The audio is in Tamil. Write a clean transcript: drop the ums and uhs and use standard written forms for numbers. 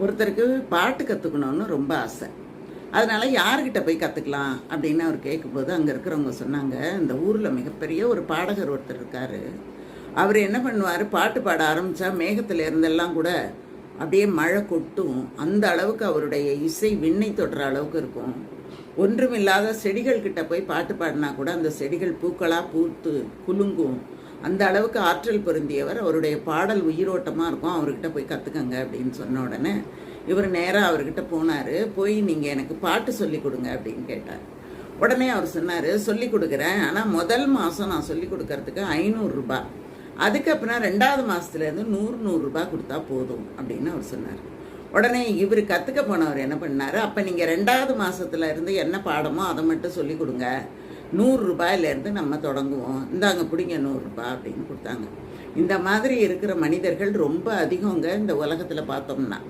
ஒருத்தருக்கு பாட்டு கற்றுக்கணுன்னு ரொம்ப ஆசை. அதனால் யார்கிட்ட போய் கற்றுக்கலாம் அப்படின்னு அவர் கேட்கும்போது அங்கே இருக்கிறவங்க சொன்னாங்க, இந்த ஊரில் மிகப்பெரிய ஒரு பாடகர் ஒருத்தர் இருக்கார். அவர் என்ன பண்ணுவார், பாட்டு பாட ஆரம்பித்தா மேகத்தில் இருந்தெல்லாம் கூட அப்படியே மழை கொட்டும். அந்த அளவுக்கு அவருடைய இசை விண்ணை தொடுற அளவுக்கு இருக்கும். ஒன்றுமில்லாத செடிகள் கிட்ட போய் பாட்டு பாடினா கூட அந்த செடிகள் பூக்களாக பூத்து குலுங்கும். அந்த அளவுக்கு ஆற்றல் பொருந்தியவர். அவருடைய பாடல் உயிரோட்டமாக இருக்கும். அவர்கிட்ட போய் கற்றுக்கங்க அப்படின்னு சொன்ன உடனே இவர் நேராக அவர்கிட்ட போனார். போய் நீங்கள் எனக்கு பாட்டு சொல்லி கொடுங்க அப்படின்னு கேட்டார். உடனே அவர் சொன்னார், சொல்லி கொடுக்குறேன், ஆனால் முதல் மாதம் நான் சொல்லி கொடுக்கறதுக்கு 500 ரூபாய், அதுக்கப்புறம் 2வது மாதத்துலேருந்து 100 ரூபாய் கொடுத்தா போதும் அப்படின்னு அவர் சொன்னார். உடனே இவர் கற்றுக்க போனவர் என்ன பண்ணார், அப்போ நீங்கள் 2வது மாதத்துல இருந்து என்ன பாடமோ அதை மட்டும் சொல்லி கொடுங்க, 100 ரூபாயிலேருந்து நம்ம தொடங்குவோம், இந்தாங்க பிடிங்க 100 ரூபாய் அப்படின்னு கொடுத்தாங்க. இந்த மாதிரி இருக்கிற மனிதர்கள் ரொம்ப அதிகங்க இந்த உலகத்தில் பார்த்தோம்னா.